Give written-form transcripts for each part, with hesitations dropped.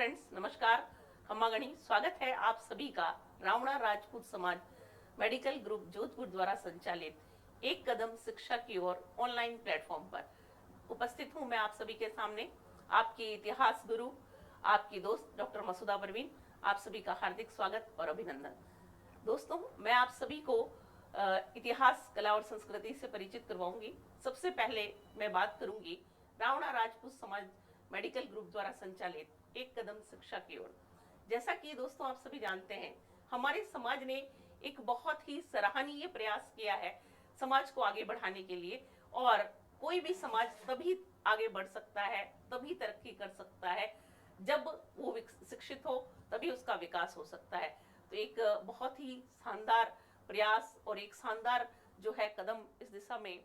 Friends, नमस्कार। खम्मा गणी स्वागत है आप सभी का रावणा राजपूत समाज मेडिकल ग्रुप जोधपुर द्वारा संचालित एक कदम शिक्षा की ओर ऑनलाइन प्लेटफॉर्म पर उपस्थित हूं मैं आप सभी के सामने। आपकी इतिहास गुरु, आपकी दोस्त डॉक्टर मसूदा परवीन, आप सभी का हार्दिक स्वागत और अभिनंदन। दोस्तों, मैं आप सभी को इतिहास, कला और संस्कृति से परिचित करवाऊंगी। सबसे पहले मैं बात करूंगी रावणा राजपूत समाज मेडिकल ग्रुप द्वारा संचालित एक कदम शिक्षा की ओर। जैसा कि दोस्तों आप सभी जानते हैं, हमारे समाज ने एक बहुत ही सराहनीय प्रयास किया है समाज को आगे बढ़ाने के लिए। और कोई भी समाज तभी आगे बढ़ सकता है, तभी तरक्की कर सकता है जब वो शिक्षित हो, तभी उसका विकास हो सकता है। तो एक बहुत ही शानदार प्रयास और एक शानदार जो है कदम इस दिशा में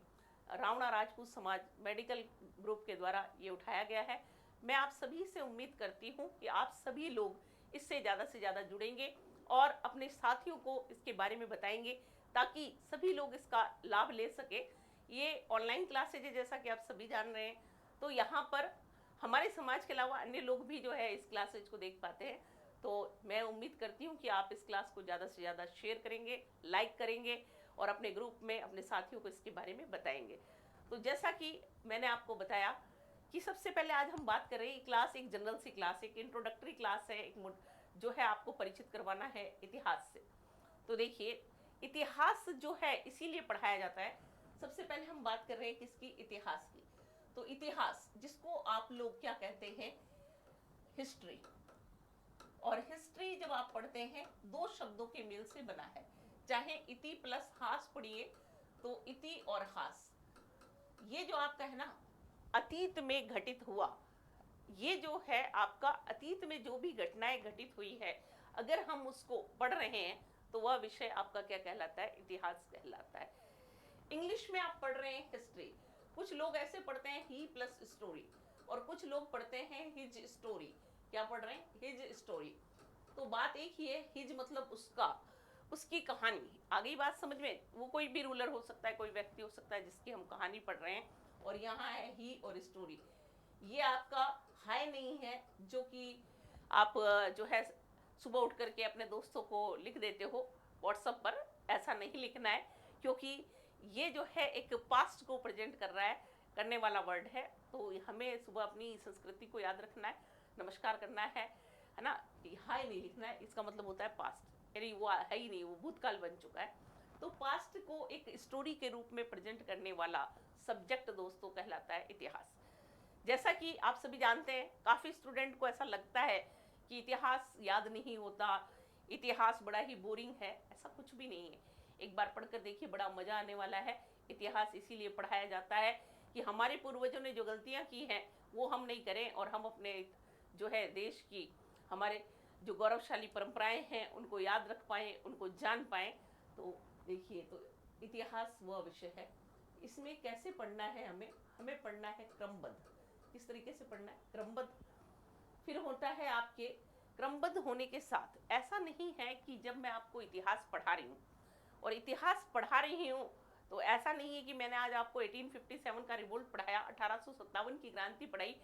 रावणा राजपूत समाज मेडिकल ग्रुप के द्वारा ये उठाया गया है। मैं आप सभी से उम्मीद करती हूँ कि आप सभी लोग इससे ज़्यादा से ज़्यादा जुड़ेंगे और अपने साथियों को इसके बारे में बताएंगे, ताकि सभी लोग इसका लाभ ले सके। ये ऑनलाइन क्लासेज है, जैसा कि आप सभी जान रहे हैं। तो यहाँ पर हमारे समाज के अलावा अन्य लोग भी जो है इस क्लासेज को देख पाते हैं। तो मैं उम्मीद करती हूँ कि आप इस क्लास को ज़्यादा से ज़्यादा शेयर करेंगे, लाइक करेंगे और अपने ग्रुप में अपने साथियों को इसके बारे में बताएंगे। तो जैसा कि मैंने आपको बताया कि सबसे पहले आज हम बात कर रहे हैं, क्लास एक जनरल सी क्लास, एक इंट्रोडक्टरी क्लास है, एक जो है आपको परिचित करवाना है इतिहास से। तो देखिए, इतिहास जो है इसीलिए पढ़ाया जाता है। सबसे पहले हम बात कर रहे हैं किसकी, इतिहास की। तो इतिहास, जिसको आप लोग क्या कहते हैं, हिस्ट्री। और हिस्ट्री जब आप पढ़ते हैं, दो शब्दों के मेल से बना है। चाहे इति प्लस हास पढ़िए तो इति और हास, ये जो आपका है ना, अतीत में घटित हुआ, ये जो है आपका अतीत में जो भी घटनाएं घटित हुई है, अगर हम उसको पढ़ रहे हैं तो वह विषय आपका क्या कहलाता है, इतिहास कहलाता है। इंग्लिश में आप पढ़ रहे हैं हिस्ट्री। कुछ लोग ऐसे पढ़ते हैं ही प्लस स्टोरी, और कुछ लोग पढ़ते हैं हिज स्टोरी। क्या पढ़ रहे हैं, हिज स्टोरी। तो बात एक ही है, हिज मतलब उसका, उसकी कहानी। आ गई बात समझ में? वो कोई भी रूलर हो सकता है, कोई व्यक्ति हो सकता है जिसकी हम कहानी पढ़ रहे हैं। और यहाँ है ही और स्टोरी। ये आपका हाय नहीं है जो कि आप जो है सुबह उठ करके अपने दोस्तों को लिख देते हो व्हाट्सएप पर। ऐसा नहीं लिखना है, क्योंकि ये जो है एक पास्ट को प्रेजेंट कर रहा है, करने वाला वर्ड है। तो हमें सुबह अपनी संस्कृति को याद रखना है, नमस्कार करना है ना। हाय नहीं लिखना है, इसका मतलब होता है पास्ट, यानी वो है ही नहीं, वो भूतकाल बन चुका है। तो पास्ट को एक स्टोरी के रूप में प्रेजेंट करने वाला सब्जेक्ट दोस्तों कहलाता है इतिहास। जैसा कि आप सभी जानते हैं, काफ़ी स्टूडेंट को ऐसा लगता है कि इतिहास याद नहीं होता, इतिहास बड़ा ही बोरिंग है। ऐसा कुछ भी नहीं है, एक बार पढ़कर देखिए, बड़ा मज़ा आने वाला है। इतिहास इसीलिए पढ़ाया जाता है कि हमारे पूर्वजों ने जो गलतियाँ की हैं वो हम नहीं करें, और हम अपने जो है देश की, हमारे जो गौरवशाली परंपराएं हैं उनको याद रख पाएँ, उनको जान पाएँ। तो देखिए, तो इतिहास वह विषय है। इसमें कैसे पढ़ना है, हमें हमें पढ़ना है क्रमबद्ध। किस तरीके से पढ़ना है, क्रमबद्ध। फिर होता है आपके क्रमबद्ध होने के साथ, ऐसा नहीं है कि जब मैं आपको इतिहास पढ़ा रही हूँ और इतिहास पढ़ा रही हूँ तो ऐसा नहीं है कि मैंने आज आपको 1857 का रिवोल्ट पढ़ाया, 1857 की क्रांति पढ़ाई,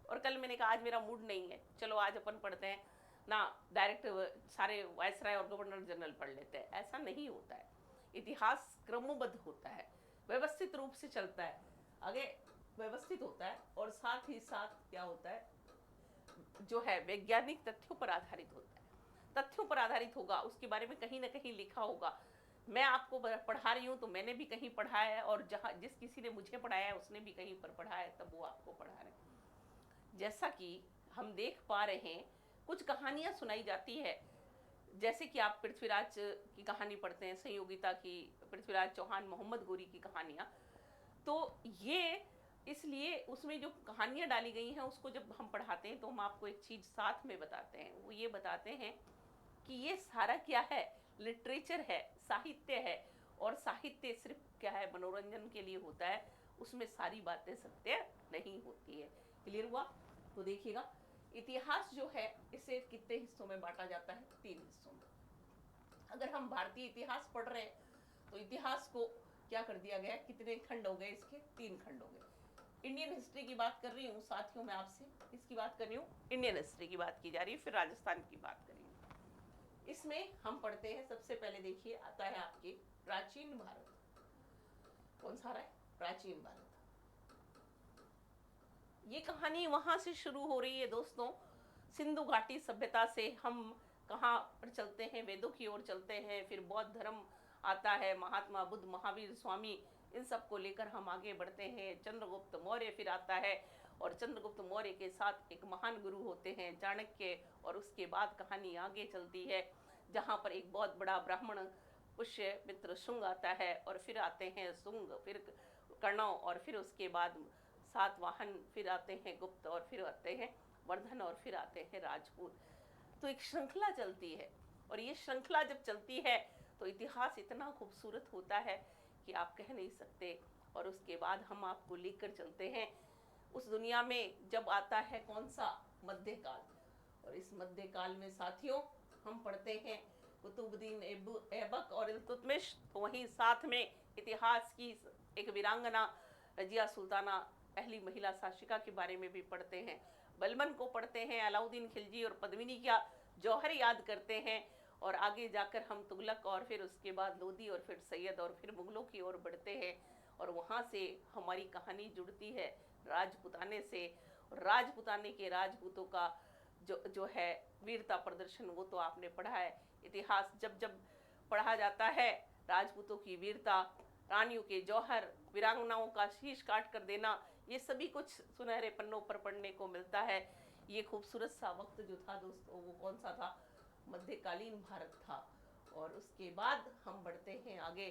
और कल मैंने कहा आज मेरा मूड नहीं है, चलो आज अपन पढ़ते हैं ना, डायरेक्ट सारे वायसराय और गवर्नर जनरल पढ़ लेते हैं। ऐसा नहीं होता है। इतिहास क्रमबद्ध होता है, व्यवस्थित रूप से चलता है, आगे व्यवस्थित होता है, और साथ ही साथ क्या होता है, जो है वैज्ञानिक तथ्यों पर आधारित होता है। तथ्यों पर आधारित होगा, उसके बारे में कहीं ना कहीं लिखा होगा। मैं आपको पढ़ा रही हूँ तो मैंने भी कहीं पढ़ा है, और जहाँ जिस किसी ने मुझे पढ़ाया है उसने भी कहीं पर पढ़ा है, तब वो आपको पढ़ा रहे हैं। जैसा कि हम देख पा रहे हैं, कुछ कहानियाँ सुनाई जाती है, जैसे कि आप पृथ्वीराज की कहानी पढ़ते हैं, संयोगिता की, पृथ्वीराज चौहान, मोहम्मद गोरी की कहानियाँ। तो ये इसलिए उसमें जो कहानियाँ डाली गई हैं उसको जब हम पढ़ाते हैं तो हम आपको एक चीज़ साथ में बताते हैं। वो ये बताते हैं कि ये सारा क्या है, लिटरेचर है, साहित्य है। और साहित्य सिर्फ क्या है, मनोरंजन के लिए होता है, उसमें सारी बातें सत्य नहीं होती है। क्लियर हुआ? तो देखिएगा, इतिहास जो है इसे कितने हिस्सों में बांटा जाता है, 3 हिस्सों में। अगर हम भारतीय इतिहास पढ़ रहे हैं तो इतिहास को क्या कर दिया गया, कितने खंड हो गए इसके, 3 खंड हो गए। इंडियन हिस्ट्री की बात कर रही हूँ साथियों, मैं आपसे इसकी बात कर रही हूँ, इंडियन हिस्ट्री की बात की जा रही है, फिर राजस्थान की बात करेंगे। इसमें हम पढ़ते हैं, सबसे पहले देखिए आता है आपके प्राचीन भारत। कौन सा रहा है? प्राचीन भारत। ये कहानी वहां से शुरू हो रही है दोस्तों, सिंधु घाटी सभ्यता से हम कहाँ पर चलते हैं, वेदों की ओर चलते हैं, फिर बौद्ध धर्म आता है, महात्मा बुद्ध, महावीर स्वामी, इन सब को लेकर हम आगे बढ़ते हैं। चंद्रगुप्त मौर्य फिर आता है, और चंद्रगुप्त मौर्य के साथ एक महान गुरु होते हैं चाणक्य, और उसके बाद कहानी आगे चलती है जहाँ पर एक बहुत बड़ा ब्राह्मण पुष्य मित्र शुंग आता है, और फिर आते हैं शुंग, फिर कर्ण, और फिर उसके बाद सातवाहन, फिर आते हैं गुप्त, और फिर आते हैं वर्धन, और फिर आते हैं राजपूत। तो एक श्रृंखला चलती है, और ये श्रृंखला जब चलती है तो इतिहास इतना खूबसूरत होता है कि आप कह नहीं सकते। और उसके बाद हम आपको लेकर चलते हैं उस दुनिया में जब आता है कौन सा? मध्यकाल। और इस मध्यकाल में साथियों हम पढ़ते हैं कुतुबुद्दीन ऐबक और इल्तुतमिश, तो वहीं साथ में इतिहास की एक वीरांगना रजिया सुल्ताना, पहली महिला शासिका के बारे में भी पढ़ते हैं। बलबन को पढ़ते हैं, अलाउद्दीन खिलजी और पद्मिनी का जौहर याद करते हैं, और आगे जाकर हम तुगलक, और फिर उसके बाद लोदी, और फिर सैयद, और फिर मुगलों की ओर बढ़ते हैं। और वहाँ से हमारी कहानी जुड़ती है राजपुताने से। राजपुताने के राजपूतों का जो है वीरता प्रदर्शन, वो तो आपने पढ़ा है। इतिहास जब जब पढ़ा जाता है, राजपूतों की वीरता, रानियों के जौहर, वीरांगनाओं का शीश काट कर देना, ये सभी कुछ सुनहरे पन्नों पर पढ़ने को मिलता है। ये खूबसूरत सा वक्त जो था दोस्तों, वो कौन सा था? मध्यकालीन भारत था। और उसके बाद हम बढ़ते हैं आगे,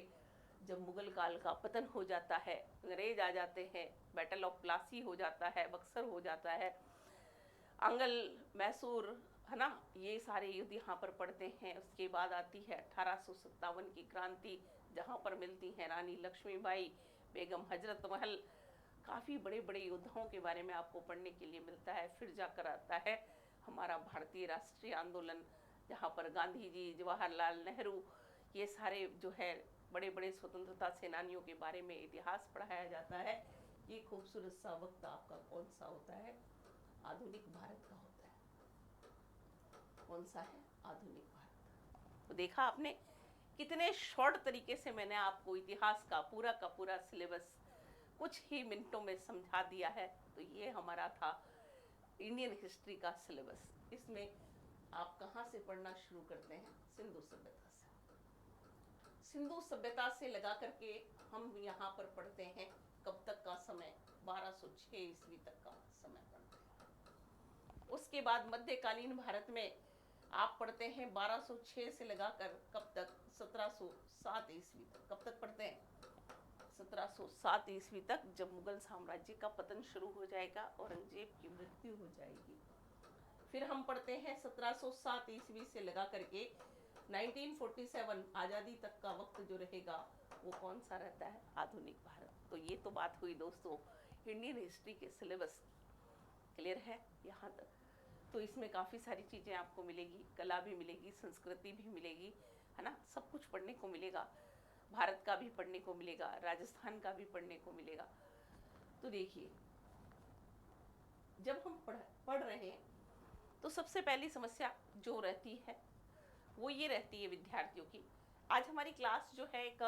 जब मुगल काल का पतन हो जाता है, अंग्रेज आ जाते हैं, बैटल ऑफ प्लासी हो जाता है, बक्सर हो जाता है, आंगल, मैसूर, है ना, ये सारे युद्ध यहाँ पर पढ़ते हैं। उसके बाद आती है 1857 की क्रांति, जहाँ पर मिलती हैं रानी लक्ष्मीबाई, बेगम हजरत महल, काफ़ी बड़े बड़े योद्धाओं के बारे में आपको पढ़ने के लिए मिलता है। फिर जाकर आता है हमारा भारतीय राष्ट्रीय आंदोलन, जहाँ पर गांधी जी, जवाहरलाल नेहरू, ये सारे जो है बड़े बड़े स्वतंत्रता सेनानियों के बारे में इतिहास पढ़ाया जाता है। ये खूबसूरत सा वक्त आपका कौन सा होता है? आधुनिक भारत का होता है। कौन सा है? आधुनिक भारत। तो देखा आपने कितने शॉर्ट तरीके से मैंने आपको इतिहास का पूरा सिलेबस कुछ ही मिनटों में समझा दिया है। तो ये हमारा था इंडियन हिस्ट्री का सिलेबस। इसमें आप कहाँ से पढ़ना शुरू करते हैं? सिंधु सभ्यता से। सिंधु सभ्यता से लगा करके हम यहाँ पर पढ़ते हैं कब तक का समय? 1206 ईस्वी तक का समय पढ़ते हैं। उसके बाद मध्यकालीन भारत में आप पढ़ते हैं 1206 से लगाकर कब तक? 1707 ईस्वी तक। कब तक पढ़ते हैं? 1707 ईस्वी तक, जब मुगल साम्राज्य का पतन शुरू हो जाएगा, औरंगजेब की मृत्यु हो जाएगी। फिर हम पढ़ते हैं 1707 ईस्वी से लगा करके 1947 आज़ादी तक का वक्त जो रहेगा, वो कौन सा रहता है? आधुनिक भारत। तो ये तो बात हुई दोस्तों इंडियन हिस्ट्री के सिलेबस। क्लियर है यहाँ तक? तो इसमें काफ़ी सारी चीज़ें आपको मिलेगी, कला भी मिलेगी, संस्कृति भी मिलेगी, है ना, सब कुछ पढ़ने को मिलेगा। भारत का भी पढ़ने को मिलेगा, राजस्थान का भी पढ़ने को मिलेगा। तो देखिए, जब हम पढ़ रहे हैं तो सबसे पहली समस्या जो रहती है वो ये रहती है विद्यार्थियों की। आज हमारी क्लास जो है एक,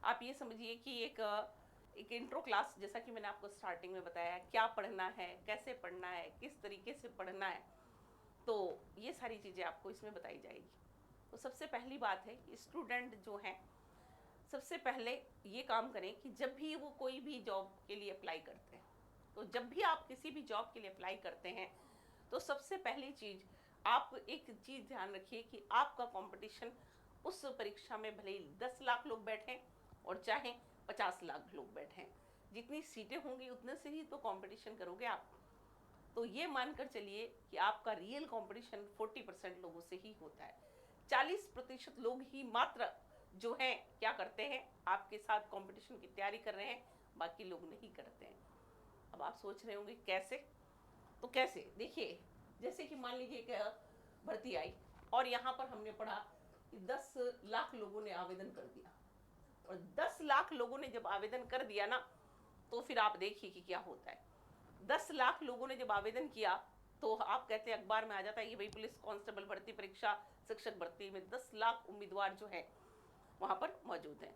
आप ये समझिए कि एक इंट्रो क्लास, जैसा कि मैंने आपको स्टार्टिंग में बताया, क्या पढ़ना है, कैसे पढ़ना है, किस तरीके से पढ़ना है, तो ये सारी चीज़ें आपको इसमें बताई जाएगी। तो सबसे पहली बात है कि स्टूडेंट जो हैं सबसे पहले ये काम करें कि जब भी वो कोई भी जॉब के लिए अप्लाई करते हैं, तो जब भी आप किसी भी जॉब के लिए अप्लाई करते हैं, तो सबसे पहली चीज़ आप एक चीज़ ध्यान रखिए कि आपका कंपटीशन उस परीक्षा में भले ही 10 लाख लोग बैठें और चाहे 50 लाख लोग बैठें, जितनी सीटें होंगी उतने से ही तो कंपटीशन करोगे आप। तो ये मानकर चलिए कि आपका रियल कंपटीशन 40% लोगों से ही होता है। 40% लोग ही मात्र जो हैं क्या करते हैं, आपके साथ कंपटीशन की तैयारी कर रहे हैं, बाकी लोग नहीं करते हैं। अब आप सोच रहे होंगे कैसे? तो कैसे? देखिए, जैसे कि मान लीजिए कि भर्ती आई और यहाँ पर हमने पढ़ा कि 10 लाख लोगों ने आवेदन कर दिया, और 10 लाख लोगों ने जब आवेदन कर दिया ना, तो फिर आप देखिए कि क्या होता है। 10 लाख लोगों ने जब आवेदन किया तो आप कहते हैं अखबार में आ जाता है कि भाई पुलिस कांस्टेबल भर्ती परीक्षा, शिक्षक भर्ती में 10 लाख उम्मीदवार जो है वहां पर मौजूद हैं।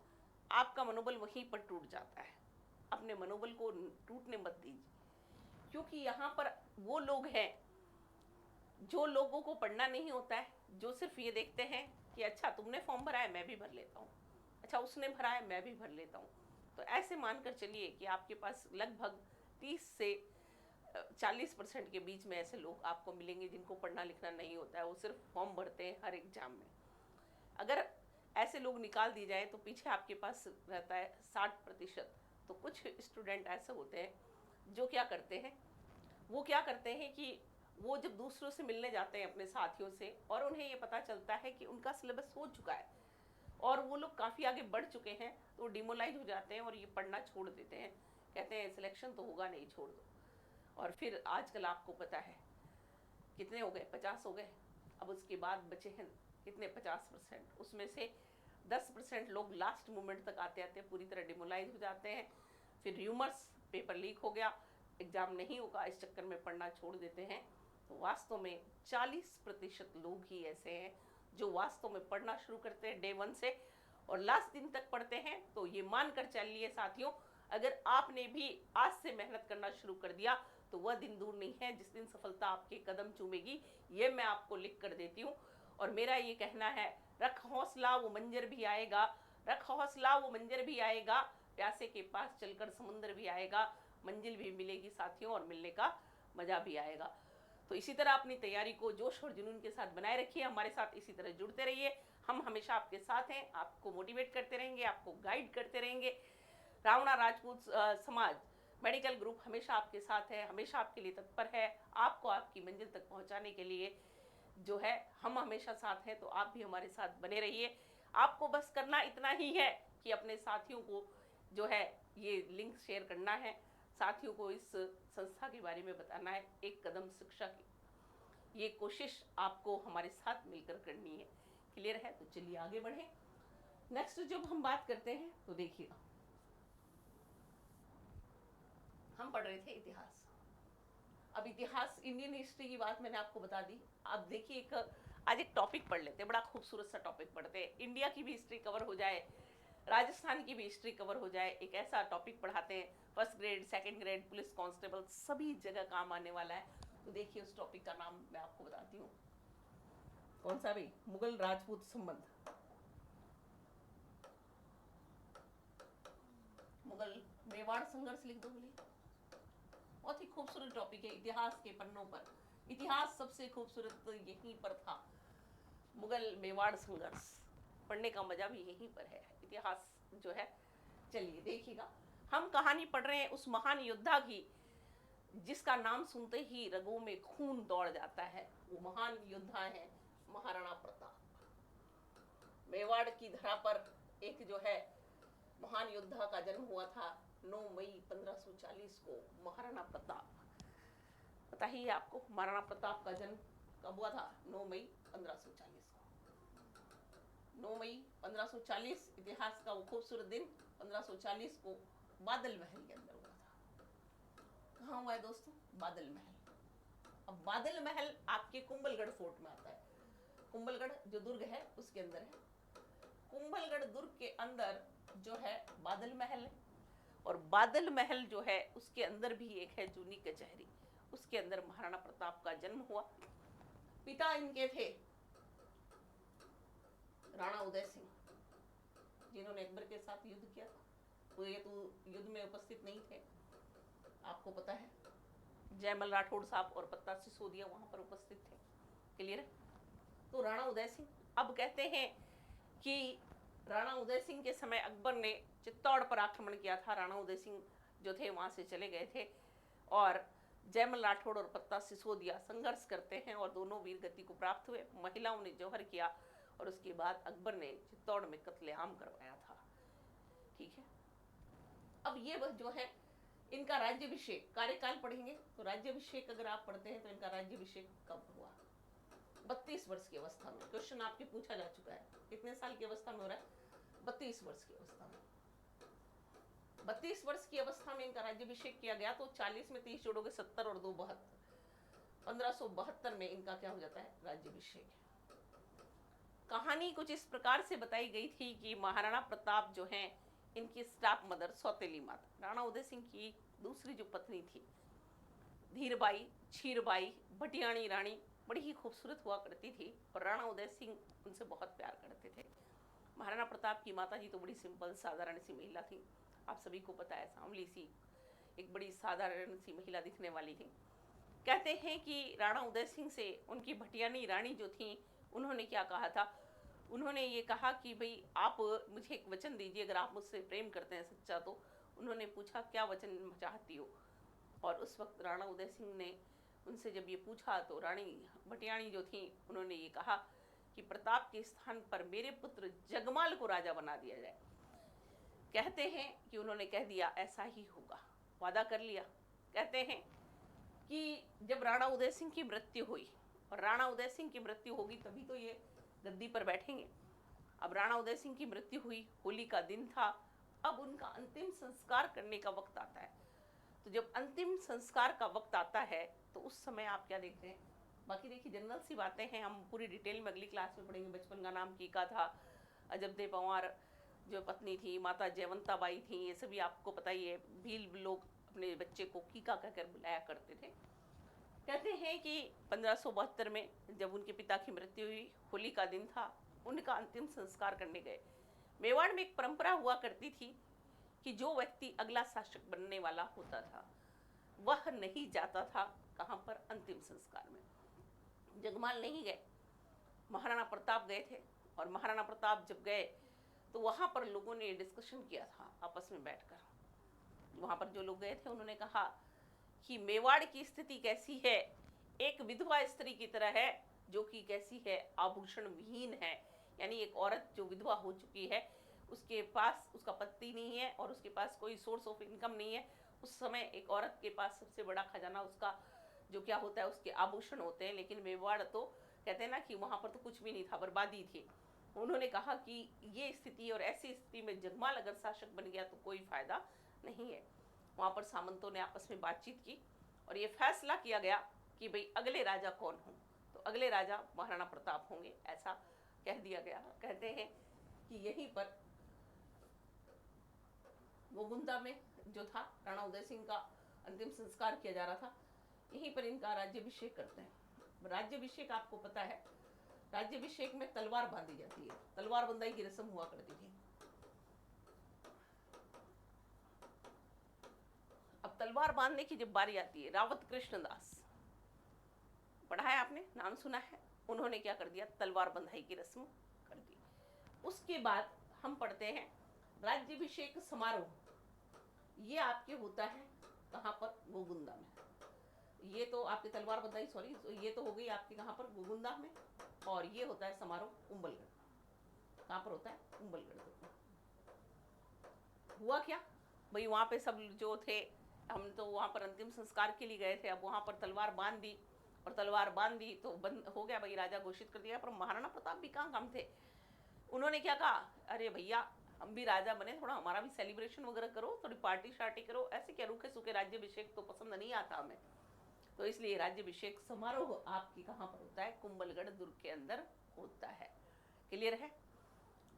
आपका मनोबल वहीं पर टूट जाता है। अपने मनोबल को टूटने मत दीजिए, क्योंकि यहाँ पर वो लोग हैं जो लोगों को पढ़ना नहीं होता है, जो सिर्फ ये देखते हैं कि अच्छा तुमने फॉर्म भरा है मैं भी भर लेता हूँ, अच्छा उसने भरा है मैं भी भर लेता हूँ। तो ऐसे मानकर चलिए कि आपके पास लगभग 30 से 40% के बीच में ऐसे लोग आपको मिलेंगे जिनको पढ़ना लिखना नहीं होता है, वो सिर्फ फॉर्म भरते हैं हर एग्जाम में। अगर ऐसे लोग निकाल दिए जाए तो पीछे आपके पास रहता है 60%। तो कुछ स्टूडेंट ऐसे होते हैं जो क्या करते हैं, वो क्या करते हैं कि वो जब दूसरों से मिलने जाते हैं अपने साथियों से और उन्हें ये पता चलता है कि उनका सिलेबस हो चुका है और वो लोग काफ़ी आगे बढ़ चुके हैं, तो वो डिमोलाइज हो जाते हैं और ये पढ़ना छोड़ देते हैं, कहते हैं सिलेक्शन तो होगा नहीं, छोड़ दो। और फिर आजकल आपको पता है कितने हो गए, 50 हो गए। अब उसके बाद बचे हैं कितने, 50%। उसमें से 10% लोग लास्ट मोमेंट तक आते आते पूरी तरह डिमोलाइज हो जाते हैं। फिर र्यूमर्स, पेपर लीक हो गया, एग्ज़ाम नहीं होगा, इस चक्कर में पढ़ना छोड़ देते हैं। तो वास्तव में 40% लोग ही ऐसे हैं जो वास्तव में पढ़ना शुरू करते हैं डे 1 से और लास्ट दिन तक पढ़ते हैं। तो ये मानकर चलिए साथियों, अगर आपने भी आज से मेहनत करना शुरू कर दिया तो वह दिन दूर नहीं है जिस दिन सफलता आपके कदम चूमेगी, ये मैं आपको लिख कर देती हूँ। और मेरा ये कहना है, रख हौसला वो मंजर भी आएगा, रख हौसला वो मंजर भी आएगा, प्यासे के पास चलकर समुंदर भी आएगा, मंजिल भी मिलेगी साथियों और मिलने का मजा भी आएगा। तो इसी तरह अपनी तैयारी को जोश और जुनून के साथ बनाए रखिए, हमारे साथ इसी तरह जुड़ते रहिए। हम हमेशा आपके साथ हैं, आपको मोटिवेट करते रहेंगे, आपको गाइड करते रहेंगे। रावणा राजपूत समाज मेडिकल ग्रुप हमेशा आपके साथ है, हमेशा आपके लिए तत्पर है, आपको आपकी मंजिल तक पहुंचाने के लिए जो है हम हमेशा साथ हैं। तो आप भी हमारे साथ बने रहिए। आपको बस करना इतना ही है कि अपने साथियों को जो है ये लिंक शेयर करना है, साथियों को इस संस्था के बारे में बताना है। एक कदम शिक्षा की ये कोशिश आपको हमारे साथ मिलकर करनी है। क्लियर है? तो चलिए आगे बढ़ें। नेक्स्ट जब हम बात करते हैं तो देखिएगा, हम पढ़ रहे थे इतिहास। अब इतिहास, इंडियन हिस्ट्री की बात मैंने आपको बता दी। अब देखिए आज एक टॉपिक पढ़ लेते हैं, बड़ा खूबसूरत सा टॉपिक पढ़ते हैं। इंडिया की भी हिस्ट्री कवर हो जाए, राजस्थान की भी हिस्ट्री कवर हो जाए, एक ऐसा टॉपिक पढ़ाते हैं, first grade, second grade, police constable सभी जगह काम आने वाला है। तो देखिए उस टॉपिक का नाम मैं आपको बताती हूँ, कौन सा भी, मुगल राजपूत संबंध। मुगल मेवाड़ संघर्ष लिख दो बोले, बहुत ही खूबसूरत टॉपिक है इतिहास के पन्नों पर। इतिहास सबसे खूबसूरत तो यहीं पर था, मुगल मेवाड़ संघर्ष। पढ़ने का मजा भी यहीं पर है, इतिहास जो है। चलिए देखिएगा, हम कहानी पढ़ रहे हैं उस महान योद्धा की जिसका नाम सुनते ही रगों में खून दौड़ जाता है। वो महान योद्धा है महाराणा प्रताप। मेवाड़ की धरा पर एक जो है महान योद्धा का जन्म हुआ था 9 मई 1540 को। महाराणा प्रताप, पता ही है आपको महाराणा प्रताप का जन्म कब हुआ था? 9 मई 1540 को। 9 मई 1540 इतिहास का वो खूबसूरत दिन, 1540 को बादल महल के अंदर हुआ था। कहाँ हुआ है दोस्तों? बादल महल। अब बादल महल आपके कुंभलगढ़ फोर्ट में आता है। कुंभलगढ़ जो दुर्ग है उसके अंदर है। कुंभलगढ़ दुर्ग के अंदर जो है बादल महल है, और बादल महल जो है उसके अंदर भी एक है जूनी कचहरी, उसके अंदर महाराणा प्रताप का जन्म हुआ। पिता इनके थे राणा उदय सिंह, जिन्होंने अकबर के साथ युद्ध किया था। वो ये तो युद्ध में उपस्थित नहीं थे, आपको पता है। जयमल राठौड़ साहब और पत्ता सिसोदिया वहां पर उपस्थित थे। क्लियर है? तो राणा उदय सिंह, अब कहते हैं कि राणा उदय सिंह के समय अकबर ने चित्तौड़ पर आक्रमण किया था। राणा उदय सिंह जो थे वहां से चले गए थे और जयमल राठौड़ और पत्ता सिसोदिया संघर्ष करते हैं और दोनों वीर गति को प्राप्त हुए। महिलाओं ने जौहर किया और उसके बाद अकबर ने चित्तौड़ में कत्लेआम करवाया था। ठीक है, अब ये वह जो है इनका राज्याभिषेक, कार्यकाल पढ़ेंगे तो राज्याभिषेक अगर आप पढ़ते हैं तो इनका राज्याभिषेक कब हुआ? 32 वर्ष की अवस्था में। क्वेश्चन आपके पूछा जा चुका है, कितने साल की अवस्था में हो रहा है? 32 वर्ष की अवस्था में। 32 वर्ष की अवस्था में इनका राज्याभिषेक किया गया, तो 40 में 30 जोड़ोगे 70 और 2 72, 1572 में इनका क्या हो जाता है, राज्याभिषेक। कहानी कुछ इस प्रकार से बताई गई थी कि महाराणा प्रताप जो हैं, इनकी स्टाफ मदर सौतेली माता राणा उदय सिंह की दूसरी जो पत्नी थी धीरबाई, क्षीरबाई, भटियाणी रानी बड़ी ही खूबसूरत हुआ करती थी और राणा उदय सिंह उनसे बहुत प्यार करते थे। महाराणा प्रताप की माता जी तो बड़ी सिंपल साधारण सी महिला थी, आप सभी को पता है, सांवली सी एक बड़ी साधारण सी महिला दिखने वाली थी। कहते हैं कि राणा उदय सिंह से उनकी भटियानी रानी जो थी, उन्होंने क्या कहा था, उन्होंने ये कहा कि भाई आप मुझे एक वचन दीजिए, अगर आप मुझसे प्रेम करते हैं सच्चा तो। उन्होंने पूछा क्या वचन चाहती हो, और उस वक्त राणा उदय सिंह ने उनसे जब ये पूछा तो रानी भटियाणी जो थी उन्होंने ये कहा कि प्रताप के स्थान पर मेरे पुत्र जगमाल को राजा बना दिया जाए। कहते हैं कि उन्होंने कह दिया ऐसा ही होगा, वादा कर लिया। कहते हैं कि जब राणा उदय सिंह की मृत्यु हुई, और राणा उदय सिंह की मृत्यु होगी तभी तो ये गद्दी पर बैठेंगे। अब राणा उदय सिंह की मृत्यु हुई, होली का दिन था, अब उनका अंतिम संस्कार करने का वक्त आता है। तो जब अंतिम संस्कार का वक्त आता है तो उस समय आप क्या देखते हैं, बाकी देखिए जनरल सी बातें हैं, हम पूरी डिटेल में अगली क्लास में पढ़ेंगे। बचपन का नाम कीका था, अजबदे पंवार जो पत्नी थी, माता जयवंता बाई थी, ये सभी आपको पता ही है। भील लोग अपने बच्चे को कीका कहकर बुलाया करते थे। कहते हैं कि 1572 में जब उनके पिता की मृत्यु हुई, होली का दिन था, उनका अंतिम संस्कार करने गए। मेवाड़ में एक परंपरा हुआ करती थी कि जो व्यक्ति अगला शासक बनने वाला होता था वह नहीं जाता था कहाँ पर, अंतिम संस्कार में। जगमाल नहीं गए, महाराणा प्रताप गए थे। और महाराणा प्रताप जब गए तो वहाँ पर लोगों ने डिस्कशन किया था आपस में बैठकर। वहाँ पर जो लोग गए थे उन्होंने कहा कि मेवाड़ की स्थिति कैसी है, एक विधवा स्त्री की तरह है, जो कि कैसी है, आभूषण विहीन है। यानी एक औरत जो विधवा हो चुकी है, उसके पास उसका पति नहीं है और उसके पास कोई सोर्स ऑफ इनकम नहीं है। उस समय एक औरत के पास सबसे बड़ा खजाना उसका जो क्या होता है, उसके आभूषण होते हैं। लेकिन मेवाड़ तो कहते हैं ना कि वहाँ पर तो कुछ भी नहीं था, बर्बादी थी। उन्होंने कहा कि ये स्थिति, और ऐसी स्थिति में जगमाल अगर शासक बन गया तो कोई फायदा नहीं है। वहाँ पर सामंतों ने आपस में बातचीत की और ये फैसला किया गया कि भाई अगले राजा कौन हों, तो अगले राजा महाराणा प्रताप होंगे, ऐसा कह दिया गया। कहते हैं कि यहीं पर गोगुंदा में जो था राणा उदय सिंह का अंतिम संस्कार किया जा रहा था, यहीं पर इनका राज्याभिषेक करते हैं। राज्याभिषेक आपको पता है, राज्याभिषेक में तलवार बांधी जाती है, तलवार बंदाई की रस्म हुआ करती थी। अब तलवार बांधने की जब बारी आती है, रावत कृष्णदास, पढ़ा है आपने, नाम सुना है, उन्होंने क्या कर दिया, तलवार बंधाई की रस्म कर दी। उसके बाद हम पढ़ते हैं राज्याभिषेक समारोह, ये आपके होता है कहाँ पर, गोगुंदा में। ये तो आपकी तलवार बंधाई, सॉरी, ये तो हो गई आपके कहाँ पर, गोगुंदा में। और ये होता है समारोह उम्बलगढ़। कहाँ पर होता है, उम्बलगढ़। हुआ क्या भाई, वहाँ पे सब जो थे, हम तो वहाँ पर अंतिम संस्कार के लिए गए थे। अब वहाँ पर तलवार बांध दी, और तलवार बांध दी तो बंद हो गया भाई, राजा घोषित कर दिया। पर महाराणा प्रताप भी कहाँ काम थे, उन्होंने क्या कहा, अरे भैया हम भी राजा बने, थोड़ा हमारा भी सेलिब्रेशन वगैरह करो, थोड़ी पार्टी शार्टी करो, ऐसे क्या रूखे सूखे राज्याभिषेक तो पसंद नहीं आता हमें। तो इसलिए राज्याभिषेक समारोह आपकी कहाँ पर होता है, कुंभलगढ़ दुर्ग के अंदर होता है। क्लियर है,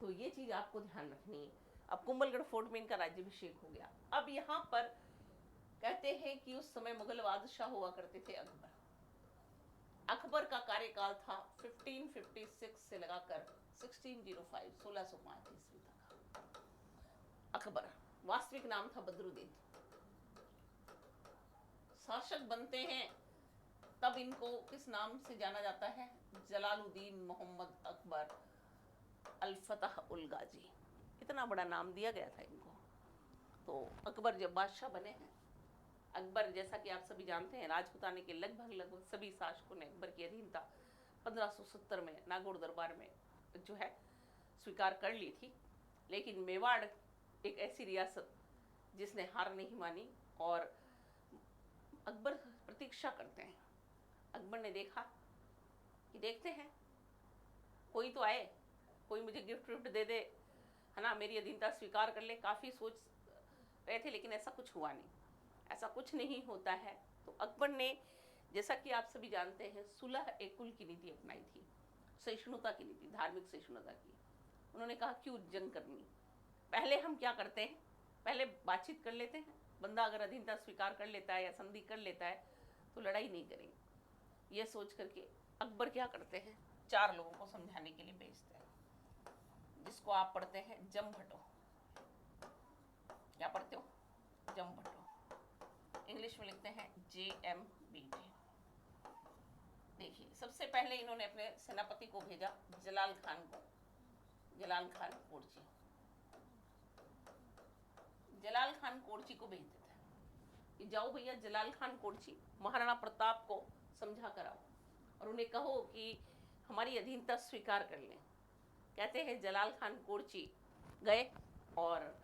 तो ये चीज आपको ध्यान रखनी है। अब कुंभलगढ़ फोर्ट में इनका राज्याभिषेक हो गया। अब यहाँ पर कहते हैं कि उस समय मुगल बादशाह हुआ करते थे अकबर। अकबर का कार्यकाल था 1556 से लगाकर 1605 1605 ईस्वी तक। अकबर वास्तविक नाम था बदरुद्दीन। शासक बनते हैं तब इनको किस नाम से जाना जाता है, जलालुद्दीन मोहम्मद अकबर अल फतह उल गाजी, इतना बड़ा नाम दिया गया था इनको। तो अकबर जब बादशाह बने हैं, अकबर जैसा कि आप सभी जानते हैं, राजपुताने के लगभग सभी शासकों ने अकबर की अधीनता 1570 में नागौर दरबार में जो है स्वीकार कर ली थी। लेकिन मेवाड़ एक ऐसी रियासत जिसने हार नहीं मानी, और अकबर प्रतीक्षा करते हैं। अकबर ने देखा कि देखते हैं कोई तो आए, कोई मुझे गिफ्ट विफ्ट दे दे, है ना, मेरी अधीनता स्वीकार कर ले। काफ़ी सोच रहे थे, लेकिन ऐसा कुछ हुआ नहीं, ऐसा कुछ नहीं होता है। तो अकबर ने, जैसा कि आप सभी जानते हैं, सुलह ए कुल की नीति अपनाई थी, सहिष्णुता की नीति, धार्मिक सहिष्णुता की। उन्होंने कहा क्यों जंग करनी, पहले हम क्या करते हैं, पहले बातचीत कर लेते हैं, बंदा अगर अधीनता स्वीकार कर लेता है या संधि कर लेता है तो लड़ाई नहीं करेंगे। ये सोच करके अकबर क्या करते हैं, 4 लोगों को समझाने के लिए भेजते हैं, जिसको आप पढ़ते हैं जमभटो। क्या पढ़ते हो, जमभटो, इंग्लिश में लिखते हैं JMBT। देखिए, सबसे पहले इन्होंने अपने सेनापति को भेजा, जलाल खान को, जलाल खान कोरची, जलाल खान कोरची को भेज देते हैं कि जाओ भैया जलाल खान कोरची, महाराणा प्रताप को समझा कराओ और उन्हें कहो कि हमारी अधीनता स्वीकार कर लें। कहते हैं जलाल खान कोरची गए और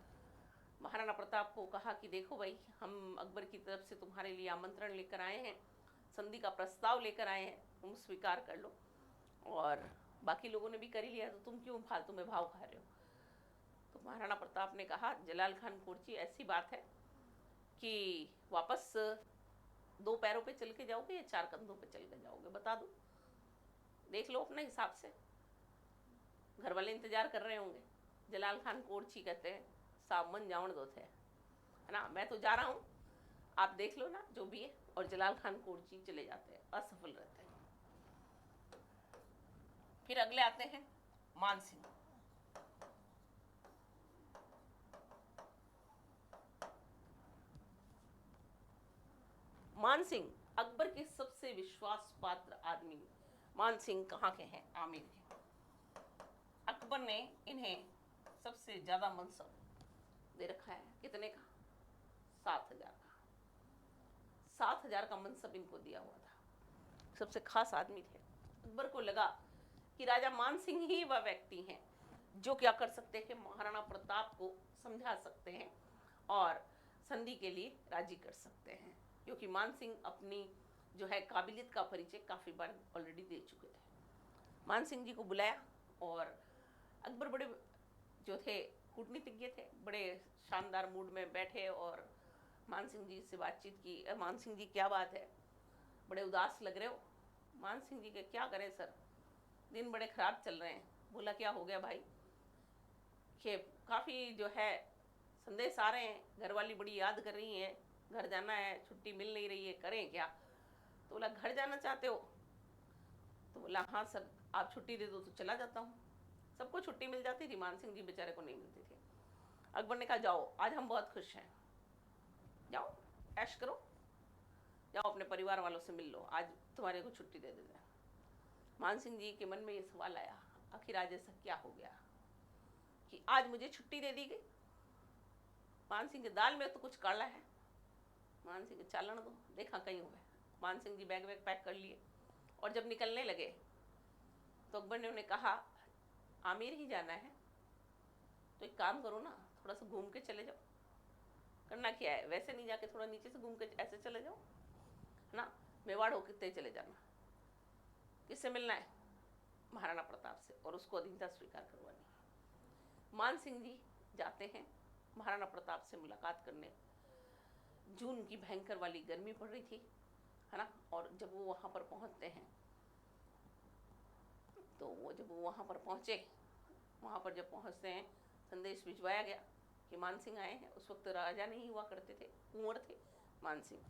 महाराणा प्रताप को कहा कि देखो भाई, हम अकबर की तरफ से तुम्हारे लिए आमंत्रण लेकर आए हैं, संधि का प्रस्ताव लेकर आए हैं, तुम स्वीकार कर लो, और बाकी लोगों ने भी कर ही लिया, तो तुम क्यों फालतू में भाव खा रहे हो। तो महाराणा प्रताप ने कहा, जलाल खान कोरची, ऐसी बात है कि वापस 2 पैरों पे चल के जाओगे या 4 कंधों पे चल के जाओगे, बता दो, देख लो अपने हिसाब से, घर वाले इंतजार कर रहे होंगे। जलाल खान कोरची कहते हैं, सामन जावन दो थे, है ना, मैं तो जा रहा हूँ, आप देख लो ना जो भी है। और जलाल खान कोरची चले जाते हैं, असफल रहते हैं। फिर अगले आते हैं मान सिंह। मान सिंह अकबर के सबसे विश्वास पात्र आदमी। मान सिंह कहाँ के हैं, आमिर के। अकबर ने इन्हें सबसे ज्यादा मनसब दे रखा है, कितने का, 7,000 का, 7,000 का मनसब इनको दिया हुआ था, सबसे खास आदमी थे। अकबर को लगा कि राजा मान सिंह ही वह व्यक्ति हैं जो क्या कर सकते हैं, महाराणा प्रताप को समझा सकते हैं और संधि के लिए राजी कर सकते हैं, क्योंकि मान सिंह अपनी जो है काबिलियत का परिचय काफ़ी बार ऑलरेडी दे चुके थे। मान सिंह जी को बुलाया और अकबर बड़े जो थे कूटनीतिज्ञ थे, बड़े शानदार मूड में बैठे और मान सिंह जी से बातचीत की। मान सिंह जी क्या बात है, बड़े उदास लग रहे हो। मान सिंह जी के क्या करें सर, दिन बड़े ख़राब चल रहे हैं। बोला क्या हो गया भाई, कि काफ़ी जो है संदेश आ रहे हैं, घर वाली बड़ी याद कर रही हैं, घर जाना है, छुट्टी मिल नहीं रही है, करें क्या। तो बोला घर जाना चाहते हो, तो बोला हाँ सर, आप छुट्टी दे दो तो चला जाता हूँ। सबको छुट्टी मिल जाती थी, मान सिंह जी बेचारे को नहीं मिलती थी। अकबर ने कहा जाओ, आज हम बहुत खुश हैं, जाओ ऐश करो, जाओ अपने परिवार वालों से मिल लो, आज तुम्हारे को छुट्टी दे देते हैं। मान सिंह जी के मन में ये सवाल आया, आखिर आज ऐसा क्या हो गया कि आज मुझे छुट्टी दे दी गई। मान सिंह के दाल में तो कुछ काला है, मान सिंह के चालन दो, देखा कहीं हुए। मान सिंह जी बैग पैक कर लिए और जब निकलने लगे तो अकबर ने उन्हें कहा, आमेर ही जाना है तो एक काम करो ना, थोड़ा सा घूम के चले जाओ। करना क्या है, वैसे नहीं जाके थोड़ा नीचे से घूम के ऐसे चले जाओ, है ना, मेवाड़ होकर चले जाना। किससे मिलना है, महाराणा प्रताप से, और उसको अधीनता स्वीकार करवानी। मान सिंह जी जाते हैं महाराणा प्रताप से मुलाकात करने। जून की भयंकर वाली गर्मी पड़ रही थी, है ना, और जब वो वहाँ पर पहुँचते हैं तो वो जब वो वहाँ पर पहुँचे, वहाँ पर जब पहुँचते हैं संदेश भिजवाया गया कि मान सिंह आए हैं। उस वक्त राजा नहीं हुआ करते थे, कुंवर थे मान सिंह।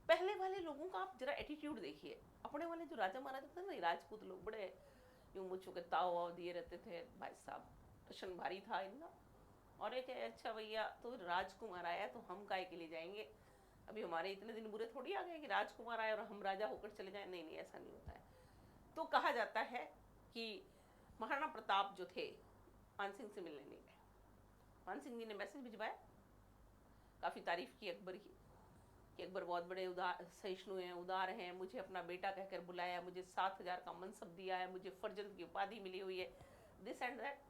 पहले वाले लोगों का आप जरा एटीट्यूड देखिए, अपने वाले जो राजा महाराजा थे ना, राजपूत लोग, बड़े यूँ मुझों के ताव वाव दिए रहते थे, भाई साहब टशन भारी था इनका। और एक अच्छा भैया तो राजकुमार आया तो हम काय के लिए जाएंगे, अभी हमारे इतने दिन बुरे थोड़ी आ गए कि राजकुमार आए और हम राजा होकर चले जाएं। नहीं नहीं, ऐसा नहीं होता है। तो कहा जाता है कि महाराणा प्रताप जो थे मान सिंह से मिलने नहीं गए। मान सिंह जी ने मैसेज भिजवाया, काफ़ी तारीफ की अकबर की कि अकबर बहुत बड़े उदार सहिष्णु हैं, उदार हैं, मुझे अपना बेटा कहकर बुलाया, मुझे 7,000 का मनसब दिया है, मुझे फर्जंद की उपाधि मिली हुई है, दिस एंड दैट।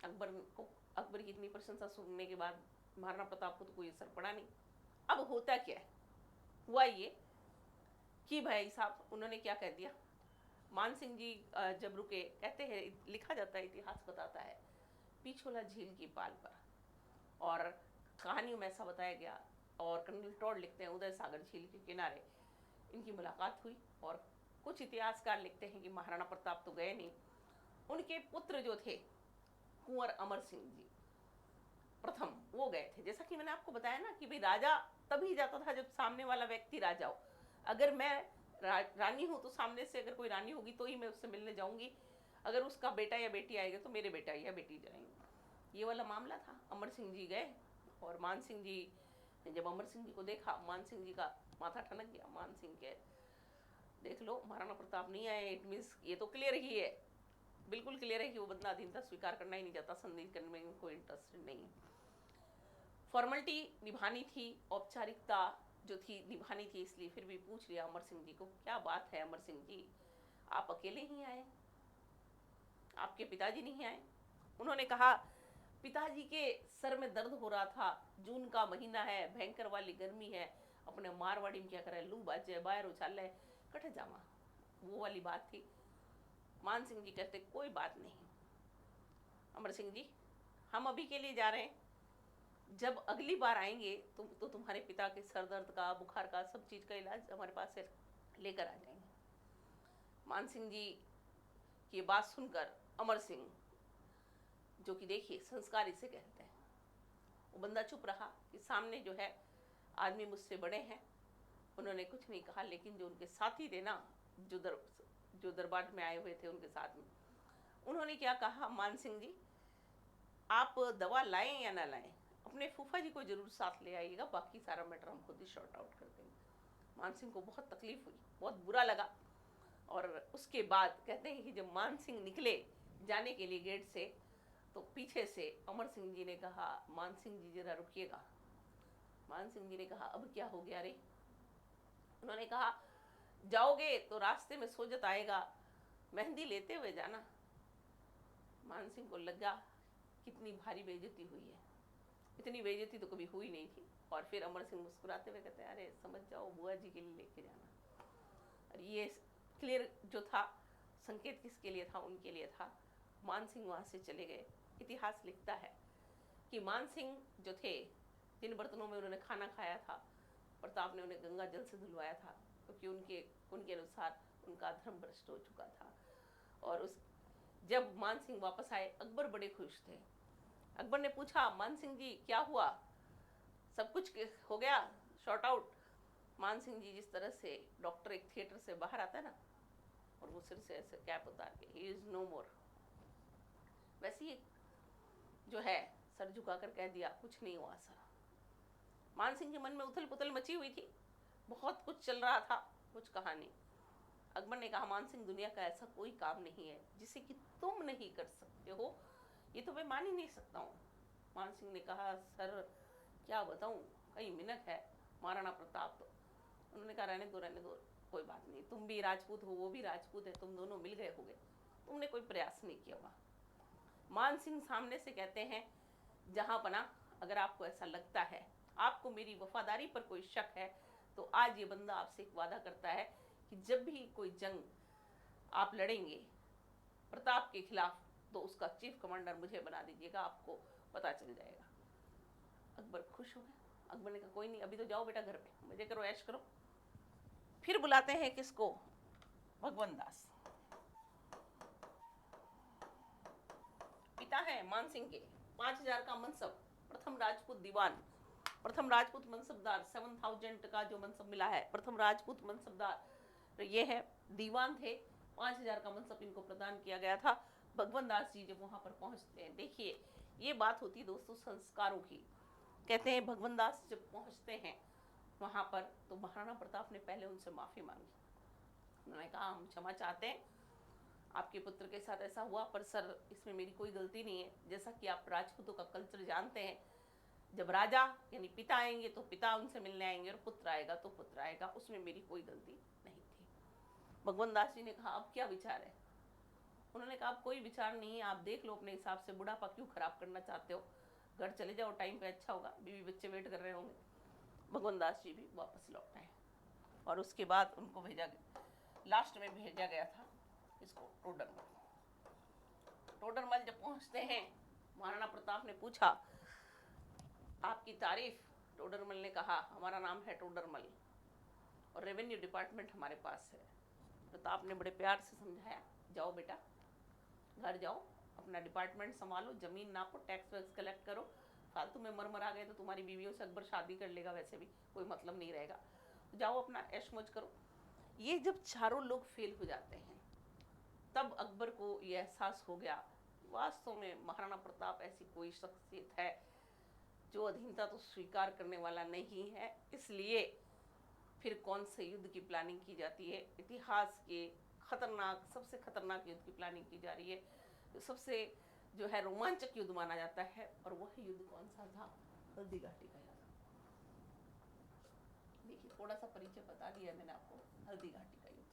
अकबर की इतनी प्रशंसा सुनने के बाद महाराणा प्रताप को तो कोई असर पड़ा नहीं। अब होता क्या है, हुआ ये कि भाई साहब उन्होंने क्या कह दिया, मान सिंह जी जब रुके, कहते हैं, लिखा जाता है, इतिहास बताता है, पिछोला झील की पाल पर, और कहानियों में ऐसा बताया गया। और कर्नल टॉड लिखते हैं उदय सागर झील के किनारे इनकी मुलाकात हुई। और कुछ इतिहासकार लिखते हैं कि महाराणा प्रताप तो गए नहीं, उनके पुत्र जो थे कुंवर अमर सिंह जी प्रथम, वो गए थे। जैसा कि मैंने आपको बताया ना कि भाई राजा तभी जाता था जब सामने वाला व्यक्ति राजा हो। अगर मैं रानी हूं तो सामने से अगर कोई रानी होगी तो ही मैं उससे मिलने जाऊंगी, अगर उसका बेटा या बेटी आएगा तो मेरे बेटा या बेटी जाएंगे। ये वाला मामला था। अमर सिंह जी गए और मान सिंह जी ने जब अमर सिंह जी को देखा, मान सिंह जी का माथा ठनक गया। मान सिंह के देख लो महाराणा प्रताप नहीं आए, इट मीन्स ये तो क्लियर ही है, बिल्कुल क्लियर है कि वो बंदा अधीनता स्वीकार करना ही नहीं चाहता, संधि करने में कोई इंटरेस्टेड नहीं। फॉर्मेलिटी निभानी थी, औपचारिकता जो थी निभानी थी, इसलिए फिर भी पूछ लिया अमर सिंह जी को, क्या बात है अमर सिंह जी, आप अकेले ही आए, आपके पिताजी नहीं आए? उन्होंने कहा पिताजी के सर में दर्द हो रहा था, जून का महीना है, भयंकर वाली गर्मी है, अपने मारवाड़ी में क्या करे, लू बाजे बाहर उछाले कट जामा, वो वाली बात थी। मान सिंह जी कहते कोई बात नहीं अमर सिंह जी, हम अभी के लिए जा रहे हैं, जब अगली बार आएंगे तो तुम्हारे पिता के सर दर्द का, बुखार का, सब चीज़ का इलाज हमारे पास से लेकर आ जाएंगे। मान सिंह जी की बात सुनकर अमर सिंह, जो कि देखिए संस्कार इसे कहते हैं, वो बंदा चुप रहा कि सामने जो है आदमी मुझसे बड़े हैं। उन्होंने कुछ नहीं कहा, लेकिन जो उनके साथी थे ना, जो दरबार में आए हुए थे उनके साथ में, उन्होंने क्या कहा, मान सिंह जी आप दवा लाएं या ना लाएं, अपने फूफा जी को जरूर साथ ले आइएगा, बाकी सारा मैटर हम खुद ही शॉर्ट आउट कर देंगे। मान सिंह को बहुत तकलीफ हुई, बहुत बुरा लगा। और उसके बाद कहते हैं कि जब मान सिंह निकले जाने के लिए गेट से, तो पीछे से अमर सिंह जी ने कहा, मान सिंह जी जरा रुकिएगा। मान सिंह जी ने कहा अब क्या हो गया रे? उन्होंने कहा जाओगे तो रास्ते में सोजत आएगा, मेहंदी लेते हुए जाना। मान सिंह को लगा कितनी भारी बेइज्जती हुई है, इतनी बेइज्जती तो कभी हुई नहीं थी। और फिर अमर सिंह मुस्कुराते हुए कहते हैं अरे समझ जाओ, बुआ जी के लिए लेके जाना। और ये क्लियर जो था संकेत किसके लिए था, उनके लिए था। मान सिंह वहाँ से चले गए। इतिहास लिखता है कि मान सिंह जो थे, जिन बर्तनों में उन्होंने खाना खाया था, प्रताप ने उन्हें गंगा जल से धुलवाया था, क्योंकि उनके अनुसार उनका धर्म भ्रष्ट हो चुका था। और उस जब मान सिंह वापस आए, अकबर बड़े खुश थे। अकबर ने पूछा मान सिंह जी क्या हुआ, सब कुछ हो गया शॉर्ट आउट? मान सिंह जी जिस तरह से डॉक्टर एक थिएटर से बाहर आता है ना, और वो सिर से ऐसे कैप उतार के ही इज नो मोर, वैसे ही जो है सर झुकाकर कह दिया कुछ नहीं हुआ सर। मान सिंह के मन में उथल पुथल मची हुई थी, बहुत कुछ चल रहा था, कुछ कहा नहीं। अकबर ने कहा मान सिंह दुनिया का ऐसा कोई काम नहीं है जिसे कि तुम नहीं कर सकते हो, ये तो मैं मान ही नहीं सकता हूँ। मान सिंह ने कहा सर क्या बताऊँ, कई मिनट है महाराणा प्रताप। तो उन्होंने कहा रहने दो कोई बात नहीं, तुम भी राजपूत हो वो भी राजपूत है, तुम दोनों मिल गए होगे, तुमने कोई प्रयास नहीं किया वहाँ। मान सिंह सामने से कहते हैं जहाँ पना, अगर आपको ऐसा लगता है, आपको मेरी वफादारी पर कोई शक है, तो आज ये बंदा आपसे एक वादा करता है कि जब भी कोई जंग आप लड़ेंगे प्रताप के खिलाफ, तो उसका चीफ कमांडर मुझे बना दीजिएगा, आपको पता चल जाएगा। अकबर खुश हो गए। अकबर ने कहा कोई नहीं, अभी तो जाओ बेटा घर पे, मजे करो, ऐश करो। फिर बुलाते हैं किसको, भगवंत दास, पिता है मान सिंह के, 5000 का मनसब, प्रथम राजपूत दीवान, प्रथम राजपूत मनसबदार, 7000 का जो मनसब मिला है, प्रथम राजपूत मनसबदार, तो ये है दीवान थे। 5000 का मनसब इनको प्रदान किया गया था। भगवंत दास जी जब वहाँ पर पहुँचते हैं, देखिए ये बात होती है दोस्तों संस्कारों की। कहते हैं भगवंत दास जब पहुँचते हैं वहाँ पर, तो महाराणा प्रताप ने पहले उनसे माफ़ी मांगी। उन्होंने कहा हम क्षमा चाहते हैं, आपके पुत्र के साथ ऐसा हुआ, पर सर इसमें मेरी कोई गलती नहीं है। जैसा कि आप राजपूतों का कल्चर जानते हैं, जब राजा यानी पिता आएंगे तो पिता उनसे मिलने आएंगे, और पुत्र आएगा तो पुत्र आएगा, उसमें मेरी कोई गलती नहीं थी। भगवंत दास जी ने कहा अब क्या विचार है? उन्होंने कहा अब कोई विचार नहीं है, आप देख लो अपने हिसाब से, बुढ़ापा क्यों खराब करना चाहते हो, घर चले जाओ, टाइम पे अच्छा होगा, बीवी बच्चे वेट कर रहे होंगे। भगवंत दास जी भी वापस लौट आए, और उसके बाद उनको भेजा गया, लास्ट में भेजा गया था इसको टोडरमल। टोडरमल जब पहुंचते हैं, महाराणा प्रताप ने पूछा आपकी तारीफ टोडरमल ने कहा, हमारा नाम है टोडरमल और रेवेन्यू डिपार्टमेंट हमारे पास है। प्रताप ने बड़े प्यार से समझाया, जाओ बेटा, घर जाओ, अपना डिपार्टमेंट संभालो, जमीन नापो, टैक्स वैक्स कलेक्ट करो। फालतू में मर आ गए तो तुम्हारी बीवियों से अकबर शादी कर लेगा, वैसे भी कोई मतलब नहीं रहेगा। जाओ अपना ऐश मौज करो। ये जब चारों लोग फेल हो जाते हैं तब अकबर को ये एहसास हो गया, वास्तव में महाराणा प्रताप ऐसी कोई शख्सियत है जो अधीनता तो स्वीकार करने वाला नहीं है। इसलिए फिर कौन से युद्ध की प्लानिंग की जाती है? इतिहास के खतरनाक, सबसे खतरनाक युद्ध की प्लानिंग की जा रही है, सबसे जो है रोमांचक युद्ध माना जाता है। और वह युद्ध कौन सा था? हल्दी घाटी का युद्ध। देखिए, थोड़ा सा परिचय बता दिया मैंने आपको। हल्दी घाटी का युद्ध,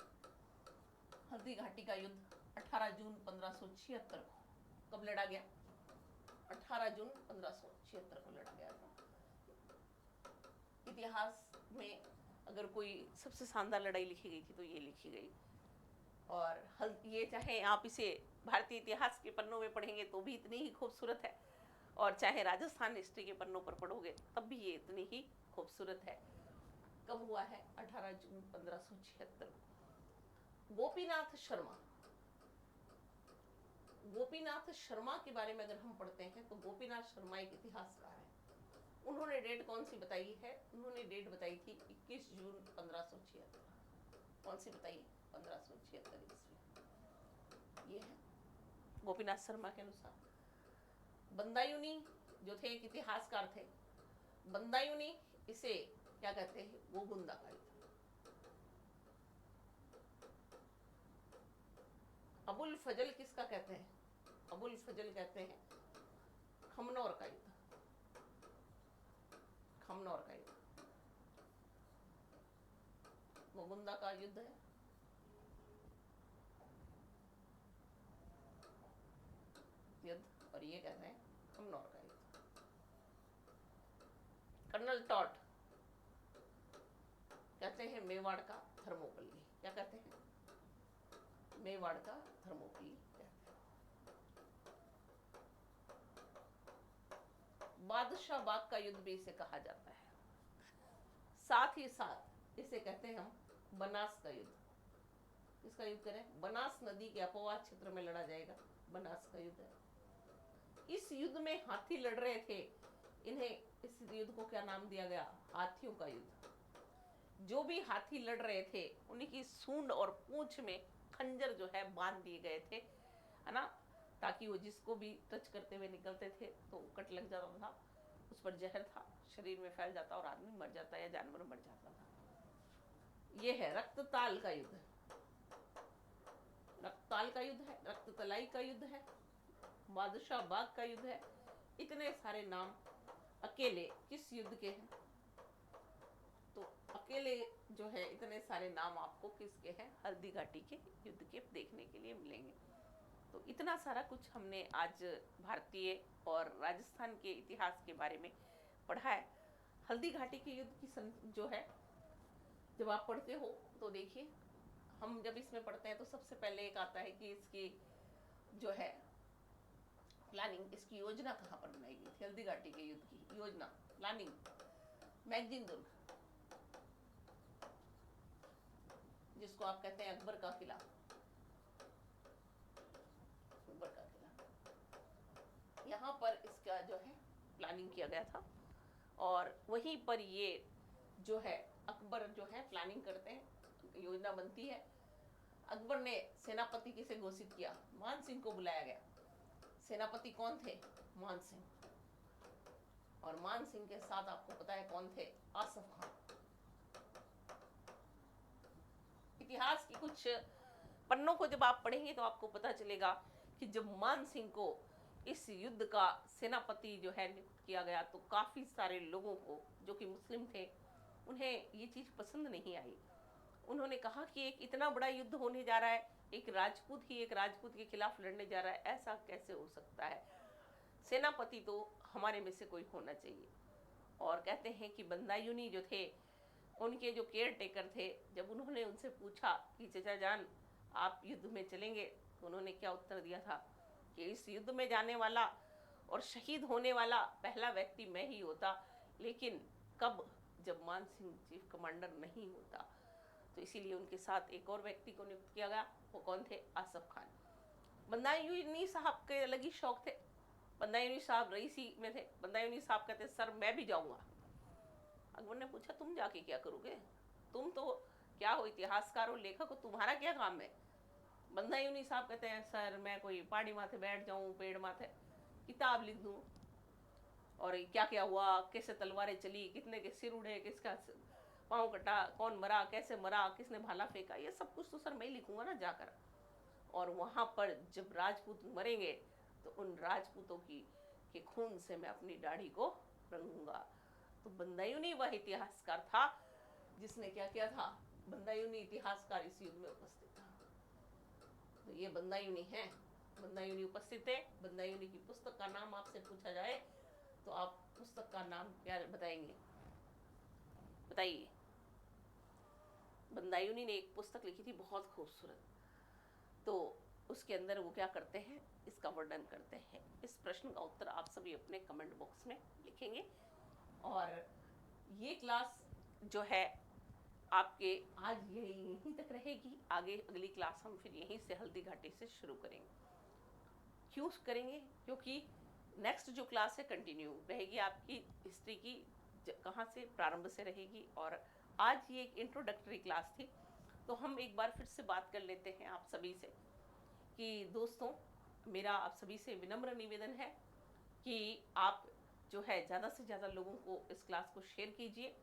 हल्दी घाटी का युद्ध 18 जून 1576 को कब लड़ा गया? 18 जून 1576 को लड़ा गया था। इतिहास में अगर कोई सबसे शानदार लड़ाई लिखी गई थी तो ये लिखी गई। और ये चाहे आप इसे भारतीय इतिहास के पन्नों में पढ़ेंगे तो भी इतनी ही खूबसूरत है, और चाहे राजस्थान हिस्ट्री के पन्नों पर पढ़ोगे तब भी ये इतनी ही खूबसूरत है। कब हुआ है? 18 जून 1576। गोपीनाथ शर्मा, गोपीनाथ शर्मा के बारे में अगर हम पढ़ते हैं तो गोपीनाथ शर्मा एक इतिहासकार है। उन्होंने डेट कौन सी बताई है? उन्होंने डेट बताई थी 21 जून 1576। कौन सी बताई? 1576 ईस्वी। ये है गोपीनाथ शर्मा के अनुसार। बंदायूनी जो थे एक इतिहासकार थे, बंदायूनी इसे क्या कहते हैं? गोगुंदा का युद्ध। अबुल फजल किसका कहते हैं? अबुल फजल कहते हैं खमनौर का युद्ध। खमनौर का युद्ध गोगुंदा का युद्ध है। युद्ध, और ये कहते हैं खमनौर का युद्ध। कर्नल टॉट कहते हैं मेवाड़ का थर्मोपल्ली। क्या कहते हैं? मेवाड़ का थर्मोपल्ली कहते हैं। बादशाह बाग का युद्ध भी इसे कहा जाता है। साथ ही साथ इसे कहते हैं हम बनास का युद्ध। इसका युद्ध करें, बनास नदी के अपवाद क्षेत्र में लड़ा जाएगा, बनास का युद्ध है। इस युद्ध में हाथी लड़ रहे थे, इन्हें इस युद्ध को क्या नाम दिया गया? हाथियों का युद्ध। जो भी हाथी लड़ रहे थे उनकी सूंड और पूंछ में खंजर जो है बांध दिए गए थे, है ना, ताकि वो जिसको भी टच करते हुए निकलते थे तो कट लग जाता था, उस पर जहर था, शरीर में फैल जाता और आदमी मर जाता या जानवर मर जाता था। ये है रक्तताल का युद्ध। रक्तताल का युद्ध है, रक्ततलाई का युद्ध है, बादशाह बाग का युद्ध है। इतने सारे नाम अकेले किस युद्ध के हैं? तो अकेले जो है इतने सारे नाम आपको किसके हैं? हल्दी घाटी के युद्ध के देखने के लिए मिलेंगे। तो इतना सारा कुछ हमने आज भारतीय और राजस्थान के इतिहास के बारे में पढ़ा है। हल्दी घाटी के युद्ध की जो है, जब आप पढ़ते हो तो देखिए, हम जब इसमें पढ़ते हैं तो सबसे पहले एक आता है कि इसकी जो है प्लानिंग, इसकी योजना कहाँ पर बनाई गई थी? हल्दी घाटी के युद्ध की योजना, प्लानिंग, मैगजीन दुर्ग, जिसको आप कहते हैं अकबर का किला। अकबर का किला, यहाँ पर इसका जो है प्लानिंग किया गया था, और वहीं पर ये जो है अकबर जो है प्लानिंग करते हैं, योजना बनती है। अकबर ने सेनापति किसे घोषित किया? मान सिंह को बुलाया गया। सेनापति कौन थे? मान सिंह। और मान सिंह के साथ आपको पता है कौन थे? आसफ खान। इतिहास की कुछ पन्नों को जब आप पढ़ेंगे तो आपको पता चलेगा कि जब मान सिंह को इस युद्ध का सेनापति जो है नियुक्त किया गया तो काफ़ी सारे लोगों को जो कि मुस्लिम थे उन्हें ये चीज़ पसंद नहीं आई। उन्होंने कहा कि एक इतना बड़ा युद्ध होने जा रहा है, एक राजपूत ही एक राजपूत के खिलाफ लड़ने जा रहा है, ऐसा कैसे हो सकता है? सेनापति तो हमारे में से कोई होना चाहिए। और कहते हैं कि बंदायूनी जो थे, उनके जो केयर टेकर थे, जब उन्होंने उनसे पूछा कि चचा जान आप युद्ध में चलेंगे, तो उन्होंने क्या उत्तर दिया था कि इस युद्ध में जाने वाला और शहीद होने वाला पहला व्यक्ति मैं ही होता, लेकिन कब, जब मान सिंह चीफ कमांडर नहीं होता। तो इसीलिए उनके साथ एक और व्यक्ति को नियुक्त किया गया। वो कौन थे? आसफ खान। बंदायूनी साहब के अलग ही शौक थे। बंदायूनी साहब रईसी में थे। बंदायूनी साहब कहते सर मैं भी जाऊंगा। अकबर ने पूछा तुम जाके क्या करोगे? तुम तो क्या हो, इतिहासकार हो, लेखक हो, तुम्हारा क्या काम है? बंदायूनी साहब कहते हैं सर मैं कोई पहाड़ी माथे बैठ जाऊं, पेड़ माथे किताब लिख दूं, और क्या क्या हुआ, कैसे तलवारें चली, कितने के सिर उड़े, किसका पाँव कटा, कौन मरा, कैसे मरा, किसने भाला फेंका, ये सब कुछ तो सर मैं ही लिखूंगा ना जाकर। और वहां पर जब राजपूत मरेंगे तो उन राजपूतों की के खून से मैं अपनी दाढ़ी को रंगूंगा। तो बंदायूनी वह इतिहासकार था जिसने क्या किया था? बंदायूनी इतिहासकार इस युद्ध में उपस्थित था। तो ये बंदायूनी है, बंदायूनी उपस्थित है। बंदायूनी की पुस्तक का नाम आपसे पूछा जाए तो आप पुस्तक का नाम क्या बताएंगे? बताइए। बंदायूनी ने एक पुस्तक लिखी थी बहुत खूबसूरत, तो उसके अंदर वो क्या करते हैं, इसका वर्णन करते हैं। इस प्रश्न का उत्तर आप सभी अपने कमेंट बॉक्स में लिखेंगे। और ये क्लास जो है आपके आज यहीं तक रहेगी। आगे अगली क्लास हम फिर यहीं से हल्दी घाटी से शुरू करेंगे। क्यों करेंगे? क्योंकि नेक्स्ट जो क्लास है कंटिन्यू रहेगी आपकी हिस्ट्री की, कहाँ से प्रारंभ से रहेगी। और आज ये एक इंट्रोडक्टरी क्लास थी, तो हम एक बार फिर से बात कर लेते हैं आप सभी से कि दोस्तों, मेरा आप सभी से विनम्र निवेदन है कि आप जो है ज़्यादा से ज़्यादा लोगों को इस क्लास को शेयर कीजिए,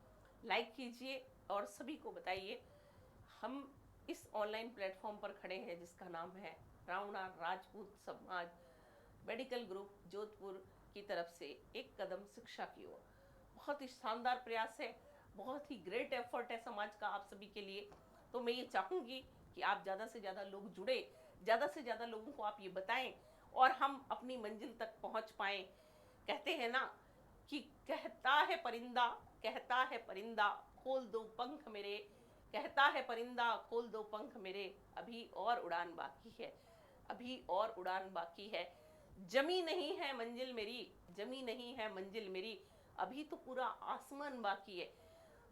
लाइक कीजिए और सभी को बताइए। हम इस ऑनलाइन प्लेटफॉर्म पर खड़े हैं जिसका नाम है रावणा राजपूत समाज मेडिकल ग्रुप जोधपुर की तरफ से एक कदम शिक्षा की ओर। बहुत ही शानदार प्रयास है, बहुत ही ग्रेट एफर्ट है समाज का आप सभी के लिए। तो मैं ये चाहूँगी कि आप ज़्यादा से ज़्यादा लोग जुड़े, ज़्यादा से ज़्यादा लोगों को आप ये बताएं और हम अपनी मंजिल तक पहुँच पाएँ। कहते हैं ना कि कहता है परिंदा खोल दो पंख मेरे, कहता है परिंदा खोल दो पंख मेरे, अभी और उड़ान बाकी है, अभी और उड़ान बाकी है। जमी नहीं है मंजिल मेरी, जमी नहीं है मंजिल मेरी, अभी तो पूरा आसमान बाकी है।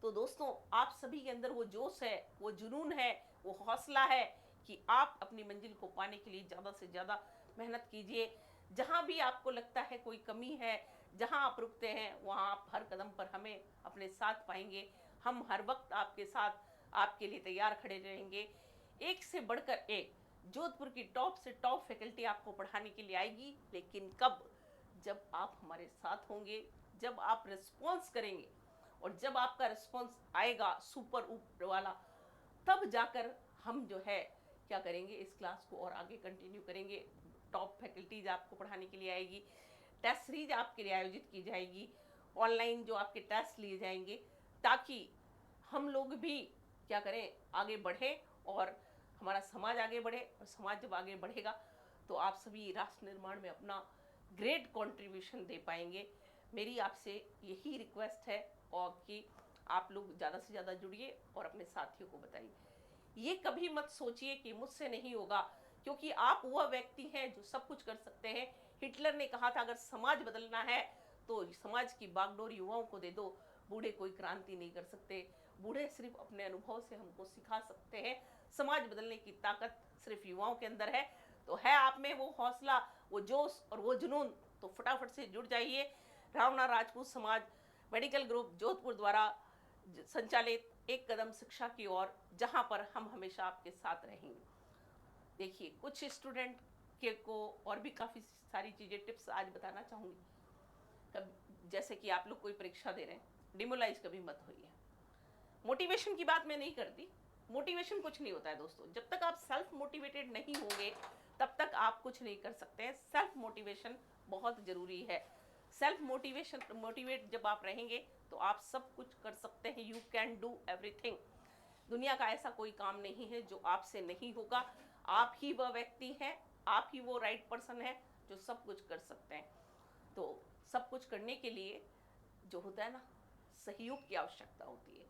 तो दोस्तों, आप सभी के अंदर वो जोश है, वो जुनून है, वो हौसला है कि आप अपनी मंजिल को पाने के लिए ज़्यादा से ज़्यादा मेहनत कीजिए। जहाँ भी आपको लगता है कोई कमी है, जहाँ आप रुकते हैं, वहाँ आप हर कदम पर हमें अपने साथ पाएंगे। हम हर वक्त आपके साथ, आपके लिए तैयार खड़े रहेंगे। एक से बढ़कर एक जोधपुर की टॉप से टॉप फैकल्टी आपको पढ़ाने के लिए आएगी, लेकिन कब? जब आप हमारे साथ होंगे, जब आप रिस्पॉन्स करेंगे, और जब आपका रिस्पॉन्स आएगा सुपर ऊपर वाला, तब जाकर हम जो है क्या करेंगे, इस क्लास को और आगे कंटिन्यू करेंगे। टॉप फैकल्टीज आपको पढ़ाने के लिए आएगी, टेस्ट सीरीज आपके लिए आयोजित की जाएगी, ऑनलाइन जो आपके टेस्ट लिए जाएंगे, ताकि हम लोग भी क्या करें, आगे बढ़े और हमारा समाज आगे बढ़े। और समाज जब आगे बढ़ेगा तो आप सभी राष्ट्र निर्माण में अपना ग्रेट कंट्रीब्यूशन दे पाएंगे। मेरी आपसे यही रिक्वेस्ट है और कि आप लोग ज़्यादा से ज़्यादा जुड़िए और अपने साथियों को बताइए। ये कभी मत सोचिए कि मुझसे नहीं होगा, क्योंकि आप वह व्यक्ति हैं जो सब कुछ कर सकते हैं। हिटलर ने कहा था अगर समाज बदलना है तो समाज की बागडोर युवाओं को दे दो, बूढ़े कोई क्रांति नहीं कर सकते, बूढ़े सिर्फ अपने अनुभव से हमको सिखा सकते हैं। समाज बदलने की ताकत सिर्फ युवाओं के अंदर है। तो है आप में वो हौसला, वो जोश और वो जुनून, तो फटाफट से जुड़ जाइए। रावणा राजपूत समाज मेडिकल ग्रुप जोधपुर द्वारा संचालित एक कदम शिक्षा की ओर, जहां पर हम हमेशा आपके साथ रहेंगे। देखिए, कुछ स्टूडेंट के को और भी काफ़ी सारी चीज़ें, टिप्स आज बताना चाहूँगी। जैसे कि आप लोग कोई परीक्षा दे रहे हैं, डिमोलाइज कभी मत होइए। मोटिवेशन की बात मैं नहीं करती, मोटिवेशन कुछ नहीं होता है दोस्तों। जब तक आप सेल्फ मोटिवेटेड नहीं होंगे तब तक आप कुछ नहीं कर सकते हैं। सेल्फ मोटिवेशन बहुत ज़रूरी है। सेल्फ मोटिवेट जब आप रहेंगे तो आप सब कुछ कर सकते हैं। You can do everything. दुनिया का ऐसा कोई काम नहीं है जो आपसे नहीं होगा। आप ही वह व्यक्ति हैं, आप ही वो राइट पर्सन है जो सब कुछ कर सकते हैं। तो सब कुछ करने के लिए जो होता है ना, सहयोग की आवश्यकता होती है,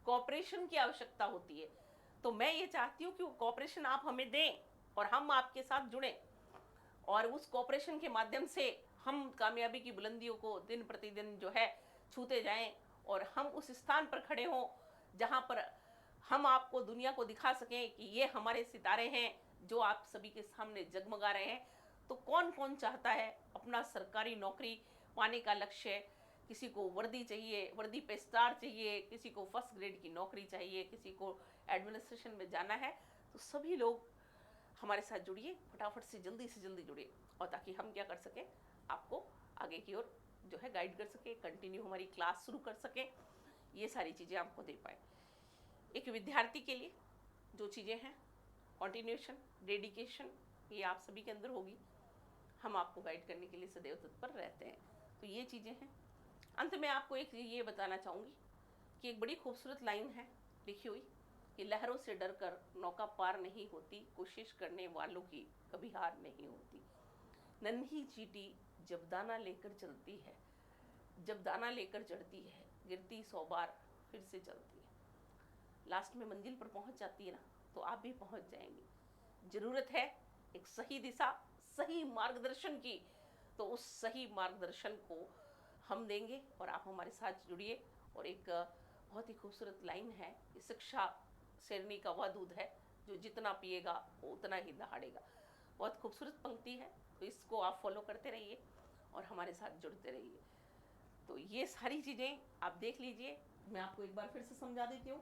कोऑपरेशन की आवश्यकता होती है। तो मैं ये चाहती हूँ कि वो कोऑपरेशन आप हमें दें और हम आपके साथ जुड़ें, और उस कोऑपरेशन के माध्यम से हम कामयाबी की बुलंदियों को दिन प्रतिदिन जो है छूते जाएं और हम उस स्थान पर खड़े हों जहां पर हम आपको दुनिया को दिखा सकें कि ये हमारे सितारे हैं जो आप सभी के सामने जगमगा रहे हैं। तो कौन कौन चाहता है अपना सरकारी नौकरी पाने का लक्ष्य? किसी को वर्दी चाहिए, वर्दी पे स्टार चाहिए, किसी को फर्स्ट ग्रेड की नौकरी चाहिए, किसी को एडमिनिस्ट्रेशन में जाना है। तो सभी लोग हमारे साथ जुड़िए, फटाफट से जल्दी जुड़िए, और ताकि हम क्या कर सकें, आपको आगे की ओर जो है गाइड कर सके, कंटिन्यू हमारी क्लास शुरू कर सके, ये सारी चीज़ें आपको दे पाए। एक विद्यार्थी के लिए जो चीज़ें हैं, कंटिन्यूएशन, डेडिकेशन, ये आप सभी के अंदर होगी। हम आपको गाइड करने के लिए सदैव तत्पर रहते हैं। तो ये चीज़ें हैं। अंत में आपको एक ये बताना चाहूँगी कि एक बड़ी खूबसूरत लाइन है लिखी हुई कि लहरों से डरकर नौका पार नहीं होती, कोशिश करने वालों की कभी हार नहीं होती। नन्ही चींटी जब दाना लेकर चलती है, जब दाना लेकर चढ़ती है, गिरती 100 बार फिर से चलती है। लास्ट में मंजिल पर पहुंच जाती है ना, तो आप भी पहुंच जाएंगे। जरूरत है एक सही दिशा, सही मार्गदर्शन की। तो उस सही मार्गदर्शन को हम देंगे और आप हमारे साथ जुड़िए। और एक बहुत ही खूबसूरत लाइन है कि शिक्षा शेरनी का वह दूध है जो जितना पिएगा वो उतना ही दहाड़ेगा। बहुत खूबसूरत पंक्ति है, तो इसको आप फॉलो करते रहिए और हमारे साथ जुड़ते रहिए। तो ये सारी चीज़ें आप देख लीजिए। मैं आपको एक बार फिर से समझा देती हूँ।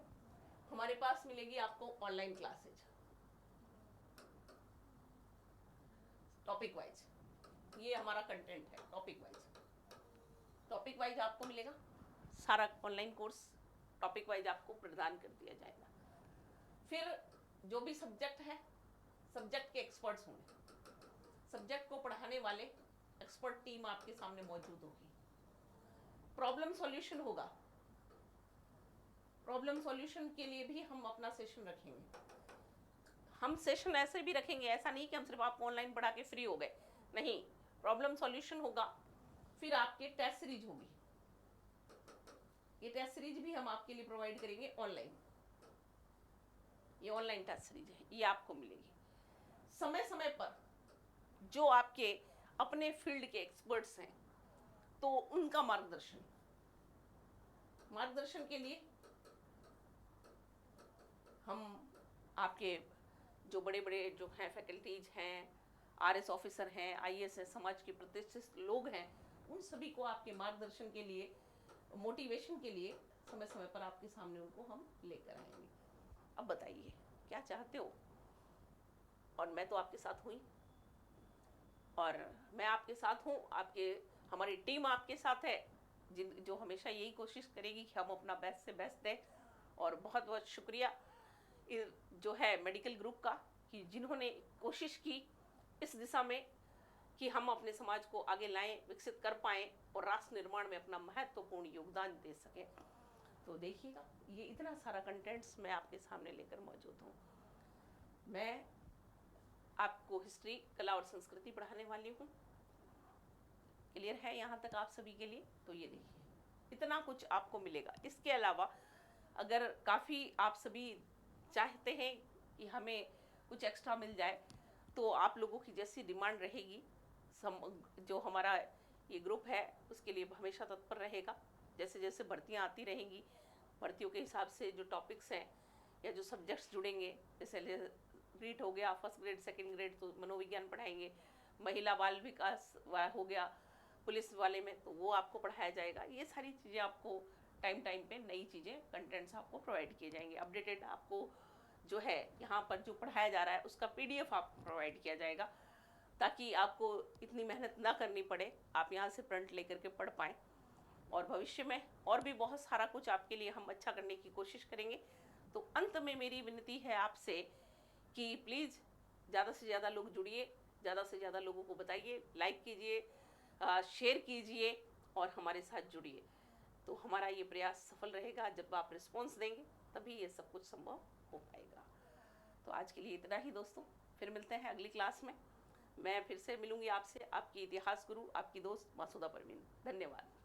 हमारे पास मिलेगी आपको ऑनलाइन क्लासेज टॉपिक वाइज। ये हमारा कंटेंट है टॉपिक वाइज आपको मिलेगा। सारा ऑनलाइन कोर्स टॉपिक वाइज आपको प्रदान कर दिया जाएगा। फिर जो भी सब्जेक्ट है, सब्जेक्ट के एक्सपर्ट्स होंगे, सब्जेक्ट को पढ़ाने वाले एक्सपर्ट टीम आपके सामने मौजूद होगी। प्रॉब्लम सॉल्यूशन होगा। प्रॉब्लम सॉल्यूशन के लिए भी हम अपना सेशन रखेंगे। हम सेशन ऐसे भी रखेंगे, ऐसा नहीं कि हम सिर्फ आपको ऑनलाइन पढ़ा के फ्री हो गए, नहीं। प्रॉब्लम सॉल्यूशन होगा। फिर आपके टेस्ट सीरीज होगी। ये टेस्ट सीरीज भी हम आपके लिए प्रोवाइड करेंगे ऑनलाइन। ये ऑनलाइन टेस्ट सीरीज है, ये आपको मिलेगी। समय समय पर जो आपके अपने फील्ड के एक्सपर्ट्स हैं, तो उनका मार्गदर्शन के लिए हम आपके जो बड़े बड़े जो हैं फैकल्टीज हैं, आरएस ऑफिसर हैं, आईएएस हैं, समाज के प्रतिष्ठित लोग हैं, उन सभी को आपके मार्गदर्शन के लिए, मोटिवेशन के लिए समय समय पर आपके सामने उनको हम लेकर आएंगे। अब बताइए क्या चाहते हो? और मैं तो आपके साथ हुई, और मैं आपके साथ हूँ। हमारी टीम आपके साथ है, जो हमेशा यही कोशिश करेगी कि हम अपना बेस्ट से बेस्ट दें। और बहुत बहुत शुक्रिया जो है मेडिकल ग्रुप का, कि जिन्होंने कोशिश की इस दिशा में कि हम अपने समाज को आगे लाएं, विकसित कर पाएँ और राष्ट्र निर्माण में अपना महत्वपूर्ण योगदान दे सकें। तो देखिएगा, ये इतना सारा कंटेंट्स मैं आपके सामने लेकर मौजूद हूँ। मैं आपको हिस्ट्री, कला और संस्कृति पढ़ाने वाली हूँ। क्लियर है यहाँ तक आप सभी के लिए? तो ये देखिए, इतना कुछ आपको मिलेगा। इसके अलावा अगर काफ़ी आप सभी चाहते हैं कि हमें कुछ एक्स्ट्रा मिल जाए, तो आप लोगों की जैसी डिमांड रहेगी, जो हमारा ये ग्रुप है उसके लिए हमेशा तत्पर रहेगा। जैसे जैसे भर्तियाँ आती रहेंगी, भर्तियों के हिसाब से जो टॉपिक्स हैं या जो सब्जेक्ट्स जुड़ेंगे, जैसे रीट हो गया, फर्स्ट ग्रेड, सेकंड ग्रेड तो मनोविज्ञान पढ़ाएंगे, महिला बाल विकास हो गया, पुलिस वाले में तो वो आपको पढ़ाया जाएगा। ये सारी चीज़ें आपको टाइम पे नई चीज़ें, कंटेंट्स आपको प्रोवाइड किए जाएंगे। अपडेटेड आपको जो है यहाँ पर जो पढ़ाया जा रहा है उसका PDF आपको प्रोवाइड किया जाएगा, ताकि आपको इतनी मेहनत ना करनी पड़े, आप यहाँ से प्रिंट लेकर के पढ़ पाएँ। और भविष्य में और भी बहुत सारा कुछ आपके लिए हम अच्छा करने की कोशिश करेंगे। तो अंत में मेरी विनती है आपसे कि प्लीज़ ज़्यादा से ज़्यादा लोग जुड़िए, ज़्यादा से ज़्यादा लोगों को बताइए, लाइक कीजिए, शेयर कीजिए और हमारे साथ जुड़िए। तो हमारा ये प्रयास सफल रहेगा। जब आप रिस्पॉन्स देंगे तभी ये सब कुछ संभव हो पाएगा। तो आज के लिए इतना ही दोस्तों, फिर मिलते हैं अगली क्लास में। मैं फिर से मिलूंगी आपसे, आपकी इतिहास गुरु, आपकी दोस्त मासूदा परवीन। धन्यवाद।